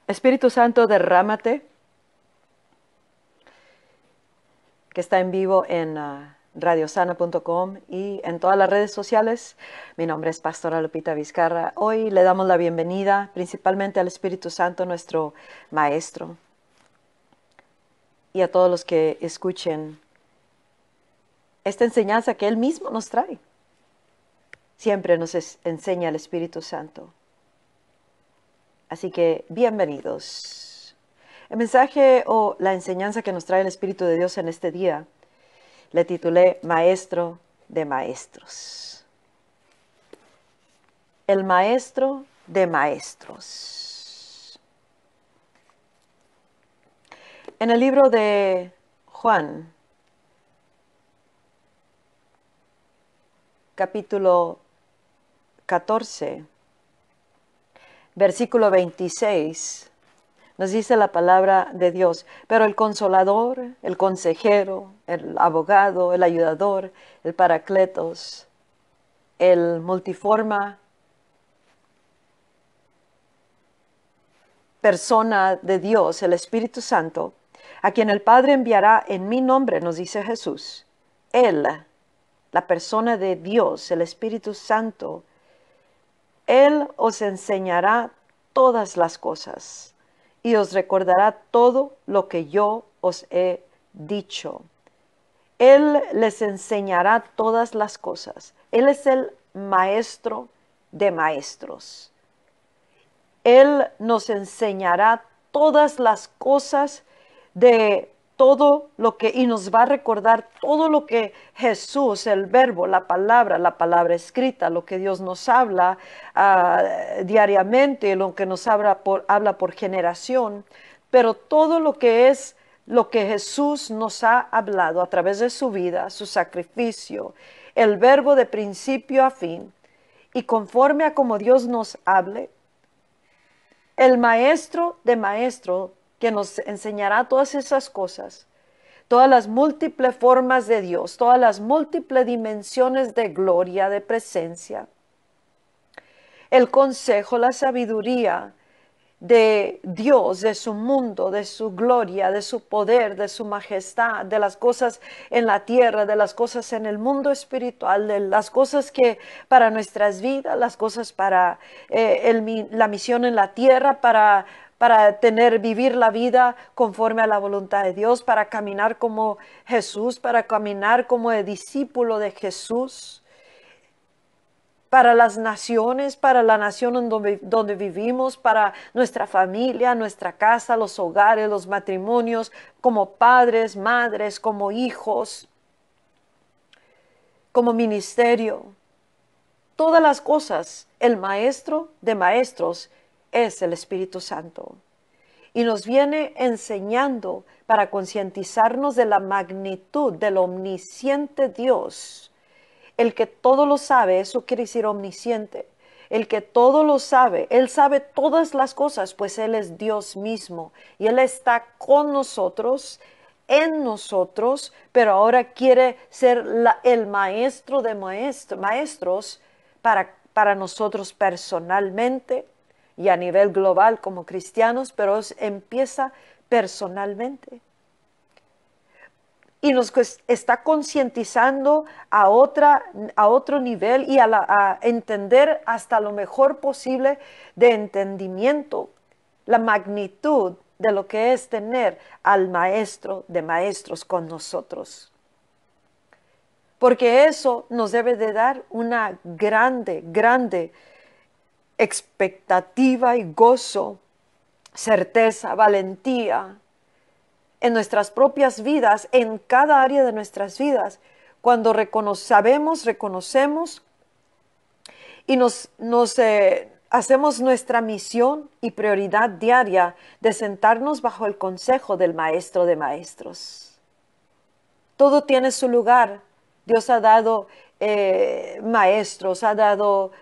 Espíritu Santo, derrámate, que está en vivo en radiosana.com y en todas las redes sociales. Mi nombre es Pastora Lupita Vizcarra. Hoy le damos la bienvenida principalmente al Espíritu Santo, nuestro Maestro, y a todos los que escuchen esta enseñanza que Él mismo nos trae. Siempre nos enseña el Espíritu Santo. Así que bienvenidos. El mensaje o la enseñanza que nos trae el Espíritu de Dios en este día le titulé Maestro de Maestros. El Maestro de Maestros. En el libro de Juan, capítulo 14, versículo 26, nos dice la palabra de Dios: pero el Consolador, el Consejero, el Abogado, el Ayudador, el Paracletos, el Multiforma persona de Dios, el Espíritu Santo, a quien el Padre enviará en mi nombre, nos dice Jesús. Él, la persona de Dios, el Espíritu Santo, Él os enseñará todas las cosas y os recordará todo lo que yo os he dicho. Él les enseñará todas las cosas. Él es el Maestro de Maestros. Él nos enseñará todas las cosas de todo lo que, y nos va a recordar todo lo que Jesús, el verbo, la palabra escrita, lo que Dios nos habla diariamente, lo que nos habla por generación, pero todo lo que es lo que Jesús nos ha hablado a través de su vida, su sacrificio, el verbo de principio a fin, y conforme a como Dios nos hable, el Maestro de Maestro que nos enseñará todas esas cosas, todas las múltiples formas de Dios, todas las múltiples dimensiones de gloria, de presencia, el consejo, la sabiduría de Dios, de su mundo, de su gloria, de su poder, de su majestad, de las cosas en la tierra, de las cosas en el mundo espiritual, de las cosas que para nuestras vidas, las cosas para la misión en la tierra, para vivir la vida conforme a la voluntad de Dios, para caminar como Jesús, para caminar como el discípulo de Jesús, para las naciones, para la nación en donde vivimos, para nuestra familia, nuestra casa, los hogares, los matrimonios, como padres, madres, como hijos, como ministerio. Todas las cosas, el Maestro de Maestros es el Espíritu Santo. Y nos viene enseñando para concientizarnos de la magnitud del omnisciente Dios. El que todo lo sabe, eso quiere decir omnisciente. El que todo lo sabe, Él sabe todas las cosas, pues Él es Dios mismo. Y Él está con nosotros, en nosotros, pero ahora quiere ser el maestro de maestros para nosotros personalmente y a nivel global como cristianos, pero empieza personalmente. Y nos está concientizando a otro nivel y a entender hasta lo mejor posible de entendimiento la magnitud de lo que es tener al Maestro de Maestros con nosotros. Porque eso nos debe de dar una grande expectativa y gozo, certeza, valentía en nuestras propias vidas, en cada área de nuestras vidas, cuando reconocemos y hacemos nuestra misión y prioridad diaria de sentarnos bajo el consejo del Maestro de Maestros. Todo tiene su lugar. Dios ha dado maestros, ha dado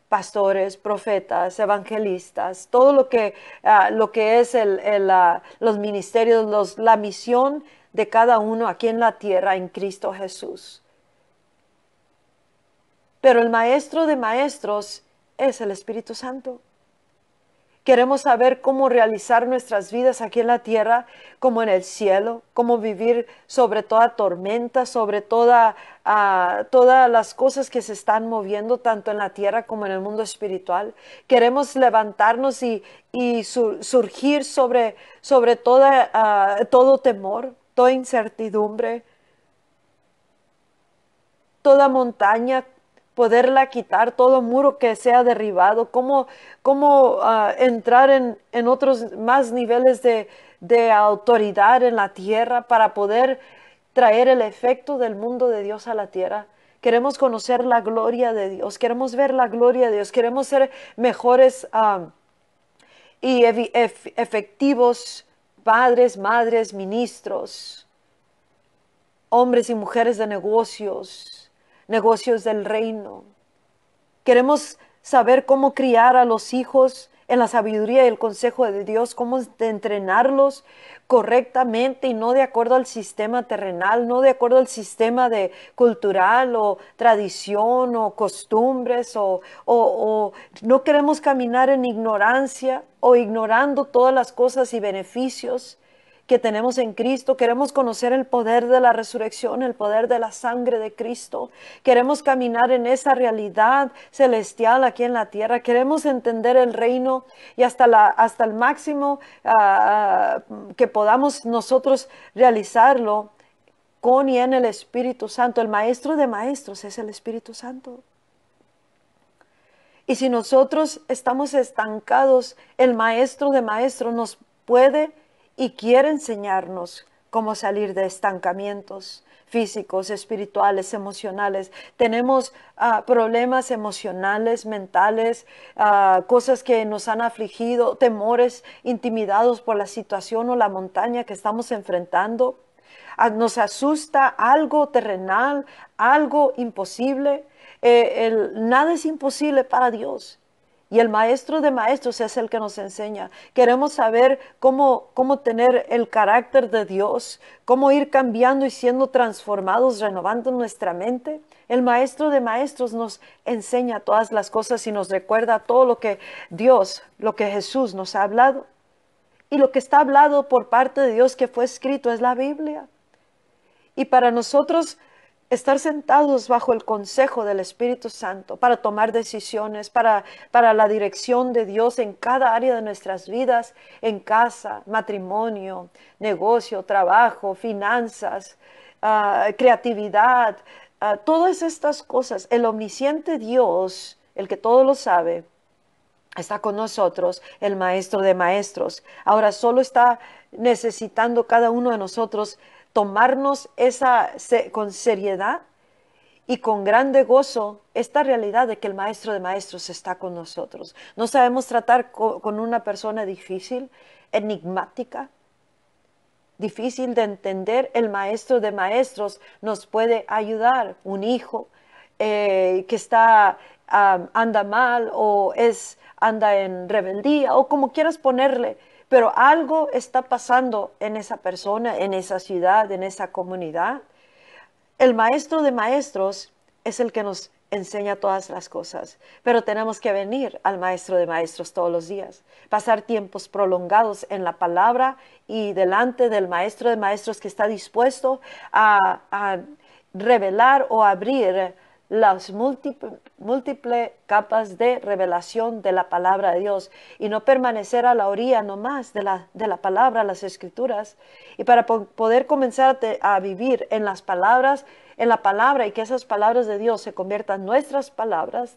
pastores, profetas, evangelistas, todo lo que es los ministerios, la misión de cada uno aquí en la tierra en Cristo Jesús. Pero el Maestro de Maestros es el Espíritu Santo, Queremos saber cómo realizar nuestras vidas aquí en la tierra, como en el cielo, cómo vivir sobre toda tormenta, sobre todas las cosas que se están moviendo, tanto en la tierra como en el mundo espiritual. Queremos levantarnos y surgir sobre todo temor, toda incertidumbre, toda montaña, poderla quitar, todo muro que sea derribado, cómo entrar en otros más niveles de autoridad en la tierra para poder traer el efecto del mundo de Dios a la tierra. Queremos conocer la gloria de Dios, queremos ver la gloria de Dios, queremos ser mejores y efectivos padres, madres, ministros, hombres y mujeres de negocios, negocios del reino. Queremos saber cómo criar a los hijos en la sabiduría y el consejo de Dios, cómo entrenarlos correctamente y no de acuerdo al sistema terrenal, no de acuerdo al sistema de cultural o tradición o costumbres o no queremos caminar en ignorancia o ignorando todas las cosas y beneficios que tenemos en Cristo. Queremos conocer el poder de la resurrección, el poder de la sangre de Cristo. Queremos caminar en esa realidad celestial aquí en la tierra. Queremos entender el reino y hasta el máximo que podamos nosotros realizarlo con y en el Espíritu Santo. El maestro de maestros es el Espíritu Santo. Y si nosotros estamos estancados, el maestro de maestros nos puede y quiere enseñarnos cómo salir de estancamientos físicos, espirituales, emocionales. Tenemos problemas emocionales, mentales, cosas que nos han afligido, temores, intimidados por la situación o la montaña que estamos enfrentando. Nos asusta algo terrenal, algo imposible. Nada es imposible para Dios. Y el maestro de maestros es el que nos enseña. Queremos saber cómo tener el carácter de Dios, cómo ir cambiando y siendo transformados, renovando nuestra mente. El maestro de maestros nos enseña todas las cosas y nos recuerda todo lo que Dios, lo que Jesús nos ha hablado. Y lo que está hablado por parte de Dios que fue escrito es la Biblia. Y para nosotros estar sentados bajo el consejo del Espíritu Santo para tomar decisiones, para la dirección de Dios en cada área de nuestras vidas, en casa, matrimonio, negocio, trabajo, finanzas, creatividad, todas estas cosas. El omnisciente Dios, el que todo lo sabe, está con nosotros, el maestro de maestros. Ahora solo está necesitando cada uno de nosotros tomarnos con seriedad y con grande gozo esta realidad de que el maestro de maestros está con nosotros. No sabemos tratar con una persona difícil, enigmática, difícil de entender. El maestro de maestros nos puede ayudar. Un hijo que anda mal o anda en rebeldía o como quieras ponerle, pero algo está pasando en esa persona, en esa ciudad, en esa comunidad. El maestro de maestros es el que nos enseña todas las cosas, pero tenemos que venir al maestro de maestros todos los días, pasar tiempos prolongados en la palabra y delante del maestro de maestros que está dispuesto a revelar o abrir las múltiples capas de revelación de la palabra de Dios y no permanecer a la orilla nomás de la palabra, las escrituras. Y para poder comenzar a vivir en las palabras, en la palabra y que esas palabras de Dios se conviertan en nuestras palabras,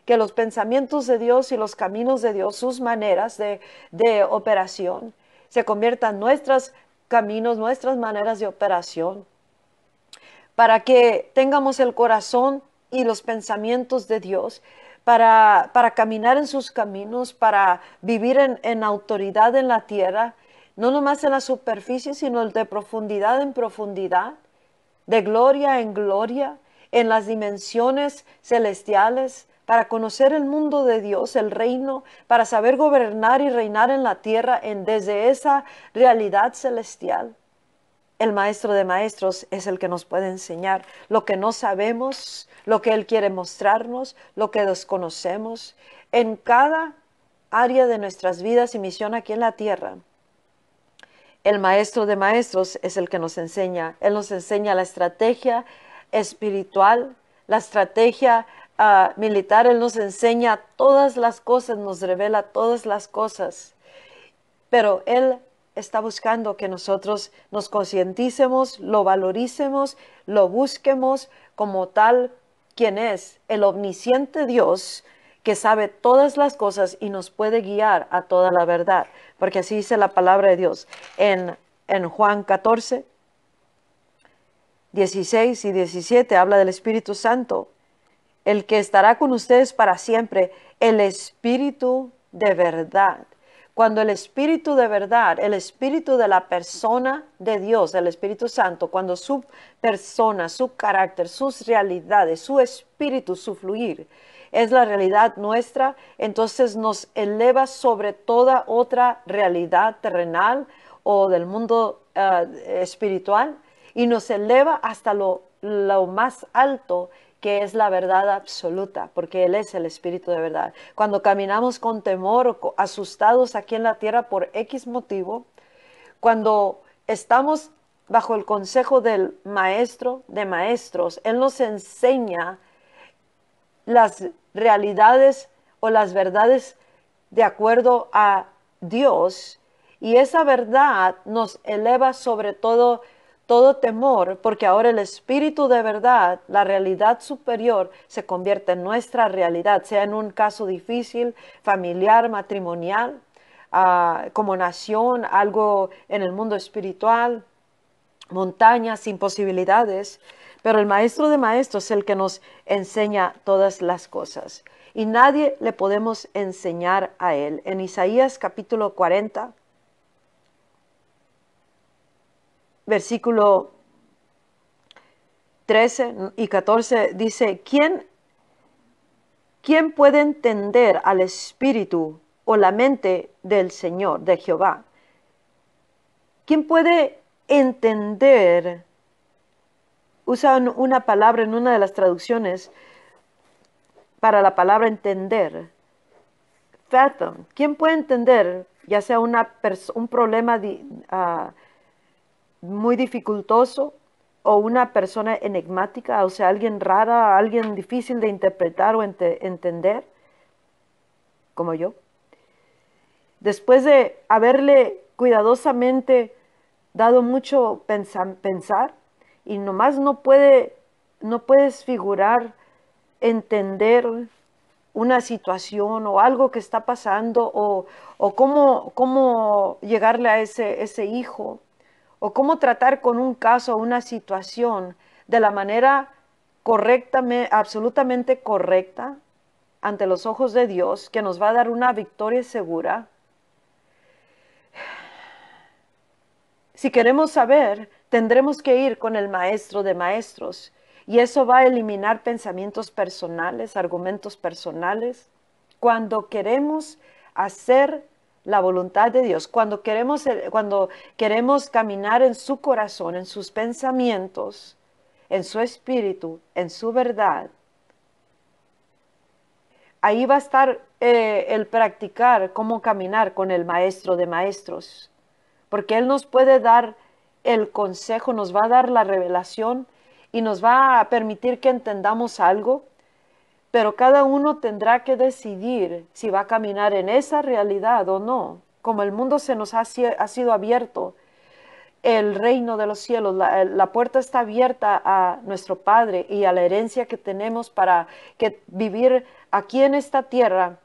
que los pensamientos de Dios y los caminos de Dios, sus maneras de operación, se conviertan en nuestros caminos, nuestras maneras de operación, para que tengamos el corazón y los pensamientos de Dios, para caminar en sus caminos, para vivir en autoridad en la tierra, no nomás en la superficie, sino de profundidad en profundidad, de gloria en gloria, en las dimensiones celestiales, para conocer el mundo de Dios, el reino, para saber gobernar y reinar en la tierra desde esa realidad celestial. El maestro de maestros es el que nos puede enseñar lo que no sabemos, lo que Él quiere mostrarnos, lo que desconocemos. En cada área de nuestras vidas y misión aquí en la tierra, el maestro de maestros es el que nos enseña. Él nos enseña la estrategia espiritual, la estrategia militar. Él nos enseña todas las cosas, nos revela todas las cosas. Pero Él está buscando que nosotros nos concienticemos, lo valoricemos, lo busquemos como tal quien es el omnisciente Dios que sabe todas las cosas y nos puede guiar a toda la verdad. Porque así dice la palabra de Dios en Juan 14, 16 y 17, habla del Espíritu Santo, el que estará con ustedes para siempre, el Espíritu de verdad. Cuando el Espíritu de verdad, el Espíritu de la persona de Dios, el Espíritu Santo, cuando su persona, su carácter, sus realidades, su espíritu, su fluir, es la realidad nuestra, entonces nos eleva sobre toda otra realidad terrenal o del mundo espiritual y nos eleva hasta lo más alto, que es la verdad absoluta, porque Él es el Espíritu de verdad. Cuando caminamos con temor o asustados aquí en la tierra por X motivo, cuando estamos bajo el consejo del Maestro de Maestros, Él nos enseña las realidades o las verdades de acuerdo a Dios, y esa verdad nos eleva sobre todo temor, porque ahora el Espíritu de verdad, la realidad superior, se convierte en nuestra realidad, sea en un caso difícil, familiar, matrimonial, como nación, algo en el mundo espiritual, montañas, imposibilidades, pero el Maestro de Maestros es el que nos enseña todas las cosas. Y nadie le podemos enseñar a Él. En Isaías capítulo 40, versículo 13 y 14, dice, ¿quién puede entender al Espíritu o la mente del Señor, de Jehová? ¿Quién puede entender? Usan una palabra en una de las traducciones para la palabra entender. Fathom. ¿Quién puede entender, ya sea un problema muy dificultoso o una persona enigmática, o sea, alguien rara, alguien difícil de interpretar o entender, como yo? Después de haberle cuidadosamente dado mucho pensar y nomás no puedes figurar, entender una situación o algo que está pasando o cómo llegarle a ese hijo o cómo tratar con un caso o una situación de la manera correcta, absolutamente correcta ante los ojos de Dios, que nos va a dar una victoria segura. Si queremos saber, tendremos que ir con el Maestro de Maestros, y eso va a eliminar pensamientos personales, argumentos personales. Cuando queremos hacer la voluntad de Dios, cuando queremos caminar en su corazón, en sus pensamientos, en su espíritu, en su verdad, ahí va a estar el practicar cómo caminar con el Maestro de Maestros, porque Él nos puede dar el consejo, nos va a dar la revelación y nos va a permitir que entendamos algo, pero cada uno tendrá que decidir si va a caminar en esa realidad o no. Como el mundo se nos ha sido abierto, el reino de los cielos, la puerta está abierta a nuestro Padre y a la herencia que tenemos para vivir aquí en esta tierra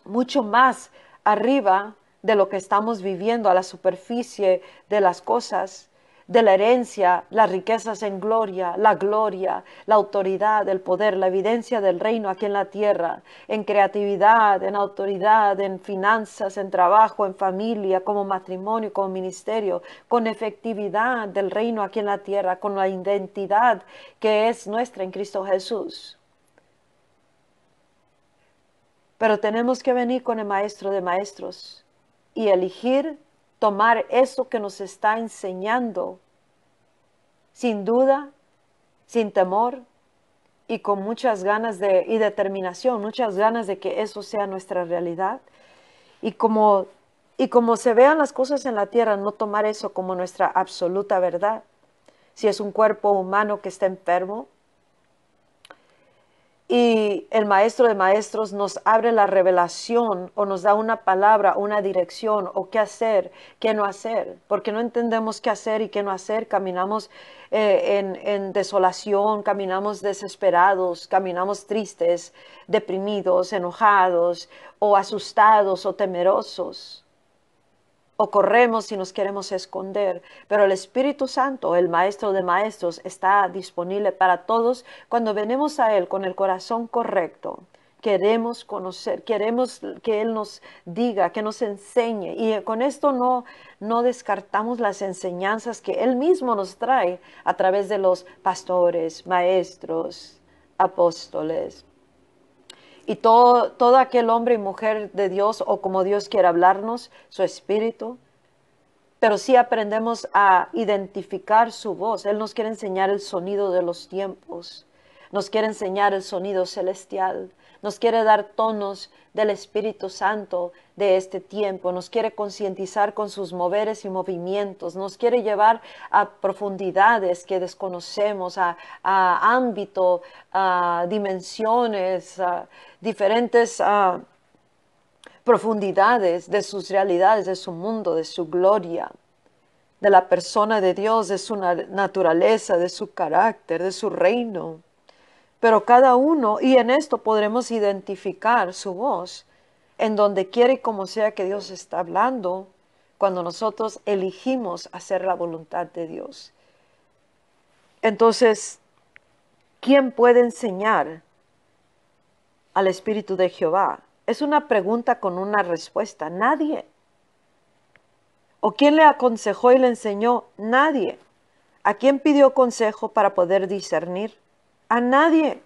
mucho más arriba de lo que estamos viviendo, a la superficie de las cosas, de la herencia, las riquezas en gloria, la autoridad, el poder, la evidencia del reino aquí en la tierra, en creatividad, en autoridad, en finanzas, en trabajo, en familia, como matrimonio, como ministerio, con efectividad del reino aquí en la tierra, con la identidad que es nuestra en Cristo Jesús. Pero tenemos que venir con el Maestro de Maestros y elegir tomar eso que nos está enseñando sin duda, sin temor y con muchas ganas y determinación, muchas ganas de que eso sea nuestra realidad. Y como, y como se vean las cosas en la tierra, no tomar eso como nuestra absoluta verdad. Si es un cuerpo humano que está enfermo, y el maestro de maestros nos abre la revelación o nos da una palabra, una dirección o qué hacer, qué no hacer, porque no entendemos qué hacer y qué no hacer. Caminamos en desolación, caminamos desesperados, caminamos tristes, deprimidos, enojados o asustados o temerosos. O corremos si nos queremos esconder, pero el Espíritu Santo, el Maestro de Maestros, está disponible para todos cuando venimos a Él con el corazón correcto. Queremos conocer, queremos que Él nos diga, que nos enseñe. Y con esto no descartamos las enseñanzas que Él mismo nos trae a través de los pastores, maestros, apóstoles. Y todo aquel hombre y mujer de Dios, o como Dios quiere hablarnos, su espíritu, pero sí aprendemos a identificar su voz. Él nos quiere enseñar el sonido de los tiempos, nos quiere enseñar el sonido celestial, nos quiere dar tonos del Espíritu Santo de este tiempo, nos quiere concientizar con sus moveres y movimientos, nos quiere llevar a profundidades que desconocemos, a ámbito, a dimensiones, a diferentes profundidades de sus realidades, de su mundo, de su gloria, de la persona de Dios, de su naturaleza, de su carácter, de su reino. Pero cada uno, y en esto podremos identificar su voz, en donde quiera y como sea que Dios está hablando, cuando nosotros elegimos hacer la voluntad de Dios. Entonces, ¿quién puede enseñar al Espíritu de Jehová? Es una pregunta con una respuesta. Nadie. ¿O quién le aconsejó y le enseñó? Nadie. ¿A quién pidió consejo para poder discernir? A nadie.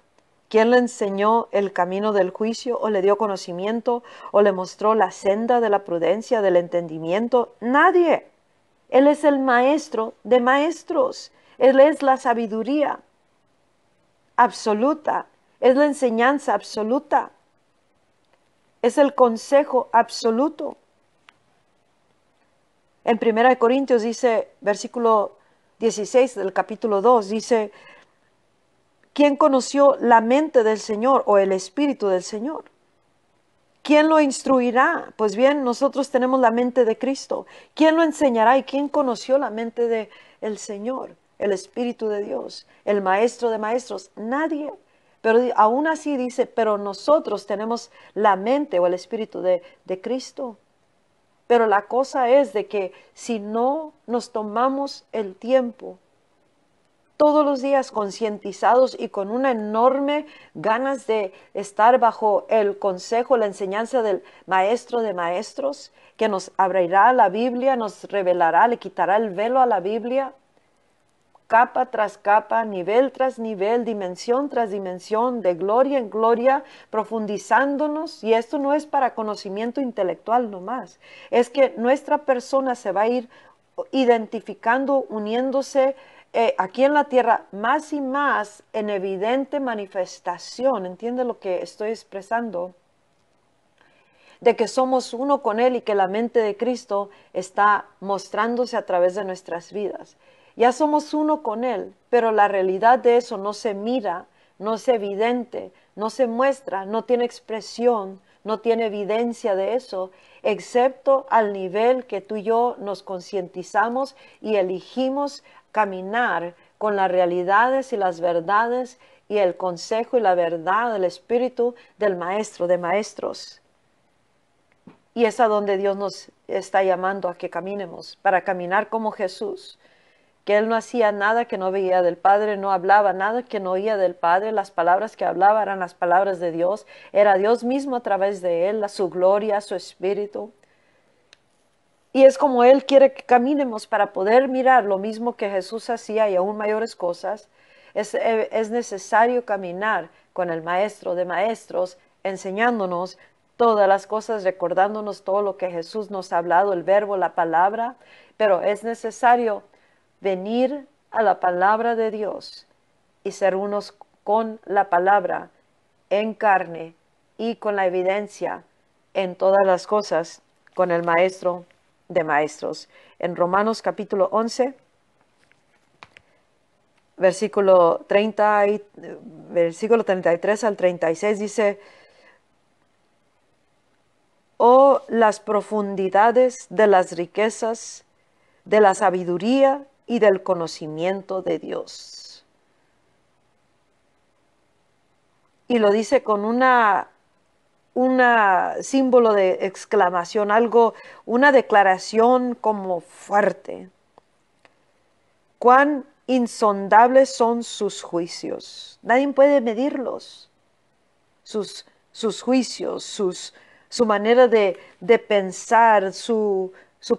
¿Quién le enseñó el camino del juicio o le dio conocimiento o le mostró la senda de la prudencia, del entendimiento? Nadie. Él es el maestro de maestros. Él es la sabiduría absoluta. Es la enseñanza absoluta. Es el consejo absoluto. En 1 Corintios dice, versículo 16 del capítulo 2, dice, ¿quién conoció la mente del Señor o el Espíritu del Señor? ¿Quién lo instruirá? Pues bien, nosotros tenemos la mente de Cristo. ¿Quién lo enseñará y quién conoció la mente del Señor, el Espíritu de Dios, el Maestro de Maestros? Nadie. Pero aún así dice, pero nosotros tenemos la mente o el Espíritu de Cristo. Pero la cosa es de que si no nos tomamos el tiempo, todos los días concientizados y con una enorme ganas de estar bajo el consejo, la enseñanza del Maestro de Maestros, que nos abrirá la Biblia, nos revelará, le quitará el velo a la Biblia, capa tras capa, nivel tras nivel, dimensión tras dimensión, de gloria en gloria, profundizándonos. Y esto no es para conocimiento intelectual nomás, es que nuestra persona se va a ir identificando, uniéndose aquí en la tierra más y más en evidente manifestación. ¿Entiende lo que estoy expresando? De que somos uno con Él y que la mente de Cristo está mostrándose a través de nuestras vidas. Ya somos uno con Él, pero la realidad de eso no se mira, no es evidente, no se muestra, no tiene expresión, no tiene evidencia de eso, excepto al nivel que tú y yo nos concientizamos y elegimos caminar con las realidades y las verdades y el consejo y la verdad del Espíritu del Maestro de Maestros. Y es a donde Dios nos está llamando a que caminemos, para caminar como Jesús, que Él no hacía nada que no veía del Padre, no hablaba nada que no oía del Padre, las palabras que hablaba eran las palabras de Dios, era Dios mismo a través de Él, su gloria, su Espíritu. Y es como Él quiere que caminemos para poder mirar lo mismo que Jesús hacía y aún mayores cosas. Es necesario caminar con el Maestro de Maestros, enseñándonos todas las cosas, recordándonos todo lo que Jesús nos ha hablado, el verbo, la palabra, pero es necesario venir a la palabra de Dios y ser unos con la palabra en carne y con la evidencia en todas las cosas con el Maestro de maestros. En Romanos capítulo 11, versículo 33 al 36 dice: oh, las profundidades de las riquezas, de la sabiduría y del conocimiento de Dios. Y lo dice con una símbolo de exclamación, algo, una declaración como fuerte. Cuán insondables son sus juicios. Nadie puede medirlos. Sus juicios, su manera de pensar, su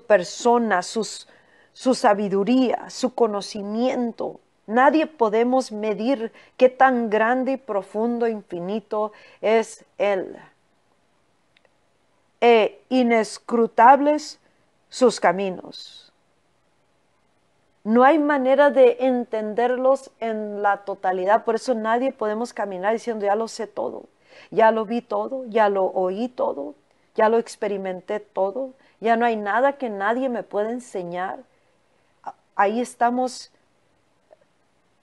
persona, su sabiduría, su conocimiento. Nadie podemos medir qué tan grande y profundo, infinito es Él. Inescrutables sus caminos. No hay manera de entenderlos en la totalidad. Por eso nadie podemos caminar diciendo: ya lo sé todo, ya lo vi todo, ya lo oí todo, ya lo experimenté todo. Ya no hay nada que nadie me pueda enseñar. Ahí estamos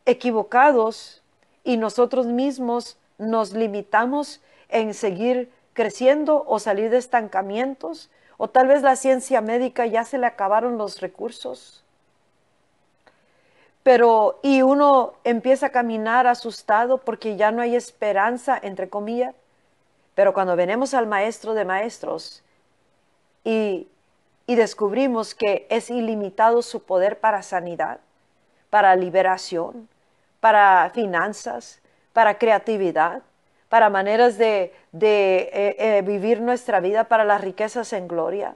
equivocados y nosotros mismos nos limitamos en seguir creciendo o salir de estancamientos. O tal vez la ciencia médica ya se le acabaron los recursos. Y uno empieza a caminar asustado porque ya no hay esperanza, entre comillas. Pero cuando venimos al Maestro de maestros y descubrimos que es ilimitado su poder para sanidad, para liberación, para finanzas, para creatividad, para maneras de vivir nuestra vida, para las riquezas en gloria.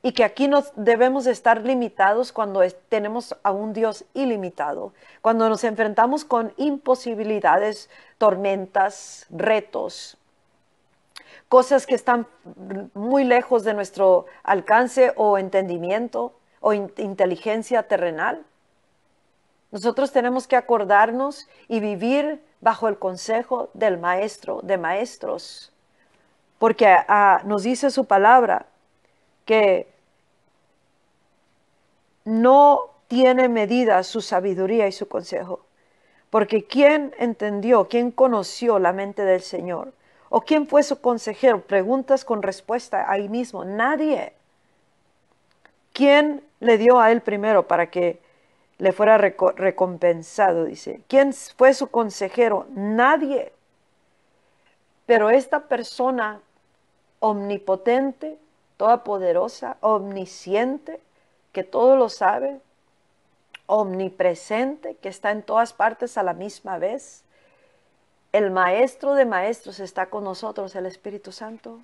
Y que aquí no debemos estar limitados cuando tenemos a un Dios ilimitado. Cuando nos enfrentamos con imposibilidades, tormentas, retos, cosas que están muy lejos de nuestro alcance o entendimiento o inteligencia terrenal. Nosotros tenemos que acordarnos y vivir bajo el consejo del Maestro de maestros. Porque nos dice su palabra que no tiene medida su sabiduría y su consejo. Porque ¿quién entendió, quién conoció la mente del Señor? ¿O quién fue su consejero? Preguntas con respuesta ahí mismo. Nadie. ¿Quién le dio a él primero para que le fuera recompensado? Dice. ¿Quién fue su consejero? Nadie. Pero esta persona omnipotente, todopoderosa, omnisciente, que todo lo sabe, omnipresente, que está en todas partes a la misma vez. El Maestro de maestros está con nosotros, el Espíritu Santo.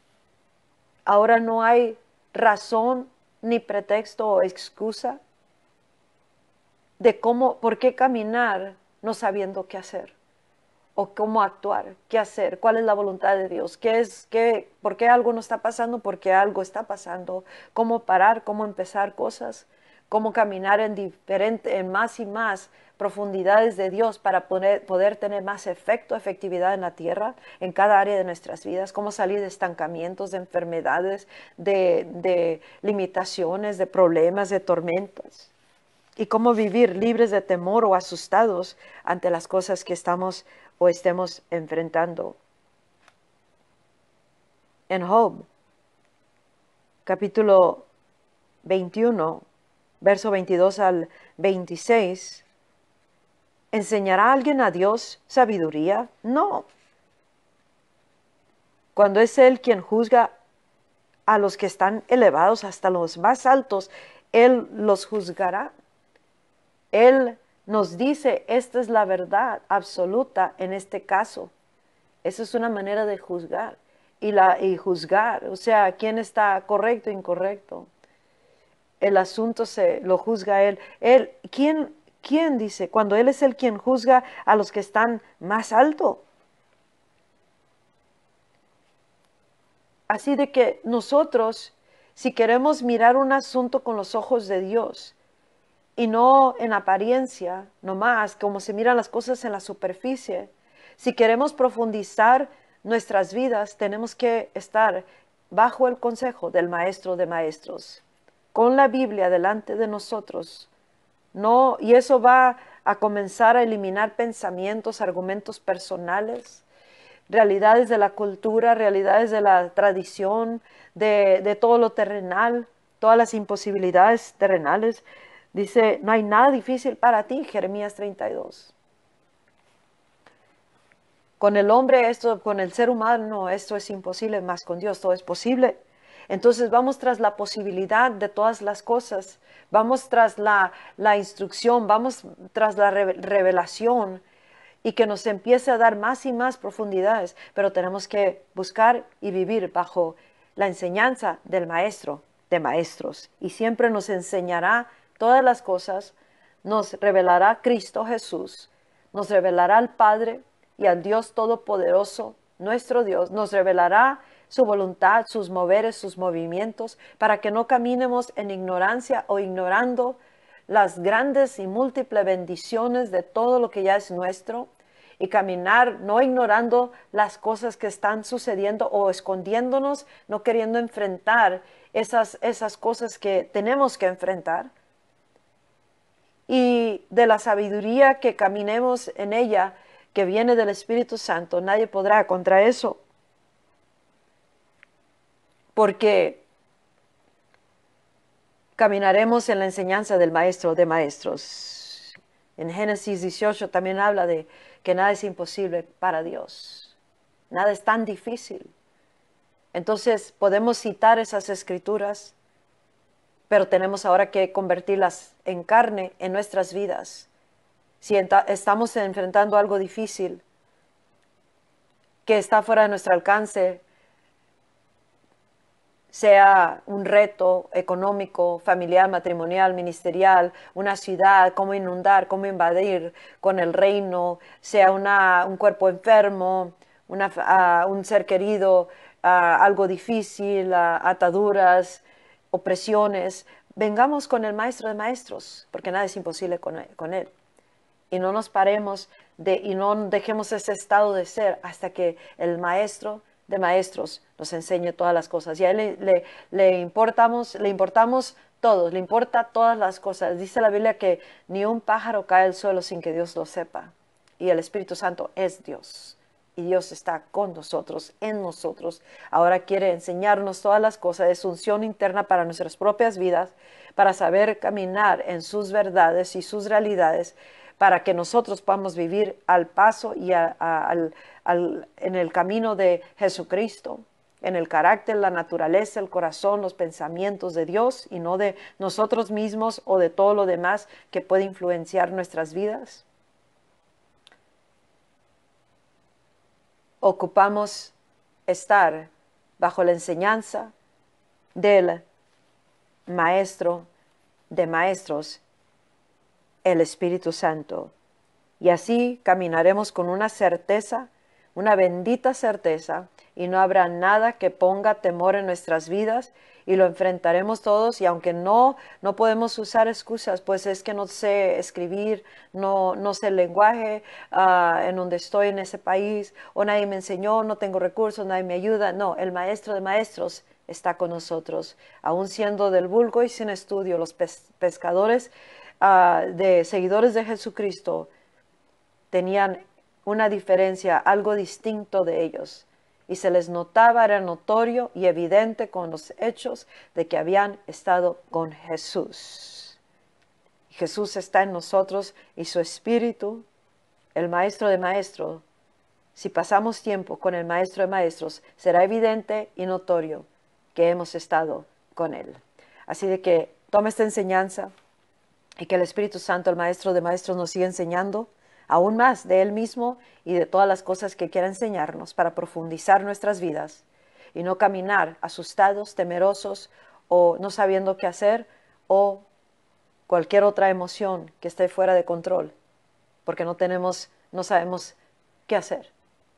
Ahora no hay razón, ni pretexto o excusa de por qué caminar no sabiendo qué hacer, o cómo actuar, qué hacer, cuál es la voluntad de Dios, por qué algo no está pasando, por qué algo está pasando, cómo parar, cómo empezar cosas, cómo caminar en más y más profundidades de Dios para poder tener más efectividad en la tierra, en cada área de nuestras vidas, cómo salir de estancamientos, de enfermedades, de limitaciones, de problemas, de tormentas, y cómo vivir libres de temor o asustados ante las cosas que estamos o estemos enfrentando. En Job, capítulo 21, verso 22 al 26, ¿enseñará alguien a Dios sabiduría? No. Cuando es Él quien juzga a los que están elevados hasta los más altos, Él los juzgará. Él nos dice, esta es la verdad absoluta en este caso. Esa es una manera de juzgar. Y juzgar, o sea, quién está correcto o incorrecto. El asunto lo juzga Él. ¿Quién dice? Cuando Él es el quien juzga a los que están más alto. Así de que nosotros, si queremos mirar un asunto con los ojos de Dios, y no en apariencia, nomás como se miran las cosas en la superficie, si queremos profundizar nuestras vidas, tenemos que estar bajo el consejo del Maestro de Maestros, con la Biblia delante de nosotros. No, y eso va a comenzar a eliminar pensamientos, argumentos personales, realidades de la cultura, realidades de la tradición, de todo lo terrenal, todas las imposibilidades terrenales. Dice, no hay nada difícil para ti, Jeremías 32. Con el hombre esto, con el ser humano esto es imposible, más con Dios todo es posible. Entonces vamos tras la posibilidad de todas las cosas, vamos tras la instrucción, vamos tras la revelación y que nos empiece a dar más y más profundidades, pero tenemos que buscar y vivir bajo la enseñanza del Maestro de Maestros y siempre nos enseñará todas las cosas, nos revelará Cristo Jesús, nos revelará al Padre y al Dios Todopoderoso, nuestro Dios, nos revelará su voluntad, sus moveres, sus movimientos, para que no caminemos en ignorancia o ignorando las grandes y múltiples bendiciones de todo lo que ya es nuestro y caminar no ignorando las cosas que están sucediendo o escondiéndonos, no queriendo enfrentar esas cosas que tenemos que enfrentar. Y de la sabiduría que caminemos en ella, que viene del Espíritu Santo, nadie podrá contra eso. Porque caminaremos en la enseñanza del Maestro de Maestros. En Génesis 18 también habla de que nada es imposible para Dios. Nada es tan difícil. Entonces podemos citar esas escrituras, pero tenemos ahora que convertirlas en carne en nuestras vidas. Si estamos enfrentando algo difícil que está fuera de nuestro alcance, sea un reto económico, familiar, matrimonial, ministerial, una ciudad, cómo inundar, cómo invadir con el reino, sea un cuerpo enfermo, un ser querido, algo difícil, ataduras, opresiones. Vengamos con el Maestro de Maestros, porque nada es imposible con él. Y no nos paremos y no dejemos ese estado de ser hasta que el Maestro de Maestros nos enseñe todas las cosas. Y a él le importamos todos, le importa todas las cosas. Dice la Biblia que ni un pájaro cae al suelo sin que Dios lo sepa. Y el Espíritu Santo es Dios. Y Dios está con nosotros, en nosotros. Ahora quiere enseñarnos todas las cosas. Es unción interna para nuestras propias vidas, para saber caminar en sus verdades y sus realidades, para que nosotros podamos vivir al paso y en el camino de Jesucristo, en el carácter, la naturaleza, el corazón, los pensamientos de Dios y no de nosotros mismos o de todo lo demás que puede influenciar nuestras vidas. Ocupamos estar bajo la enseñanza del Maestro de Maestros, el Espíritu Santo. Y así caminaremos con una certeza, una bendita certeza, y no habrá nada que ponga temor en nuestras vidas y lo enfrentaremos todos. Y aunque no podemos usar excusas, pues es que no sé escribir, no sé el lenguaje en donde estoy en ese país, o nadie me enseñó, no tengo recursos, nadie me ayuda. No, el Maestro de Maestros está con nosotros, aún siendo del vulgo y sin estudio. Los pescadores de seguidores de Jesucristo tenían una diferencia, algo distinto de ellos. Y se les notaba, era notorio y evidente con los hechos de que habían estado con Jesús. Jesús está en nosotros y su Espíritu, el Maestro de Maestros. Si pasamos tiempo con el Maestro de Maestros, será evidente y notorio que hemos estado con Él. Así de que toma esta enseñanza y que el Espíritu Santo, el Maestro de Maestros, nos siga enseñando aún más de Él mismo y de todas las cosas que quiera enseñarnos para profundizar nuestras vidas y no caminar asustados, temerosos o no sabiendo qué hacer o cualquier otra emoción que esté fuera de control, porque no sabemos qué hacer.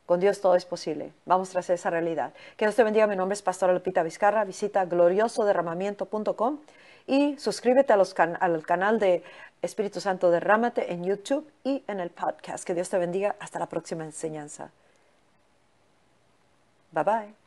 Con Dios todo es posible. Vamos tras esa realidad. Que Dios te bendiga. Mi nombre es Pastora Lupita Vizcarra. Visita gloriosoderramamiento.com y suscríbete al canal de Espíritu Santo Derrámate en YouTube y en el podcast. Que Dios te bendiga. Hasta la próxima enseñanza. Bye bye.